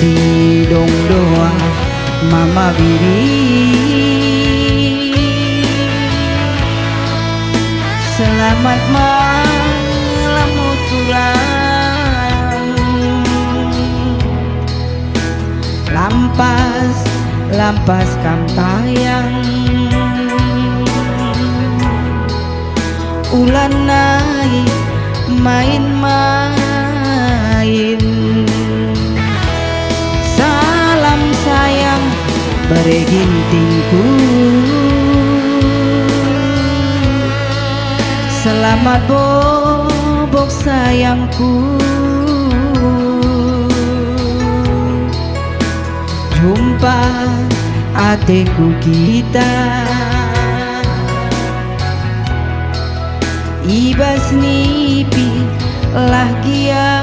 di dong doa mama bibi. Selamat malam tulang lampas kam tayang ulan naik main-main. Salam sayang beregintingku, selamat bobok sayangku. Jumpa adekku kita, ibas nipi lah gia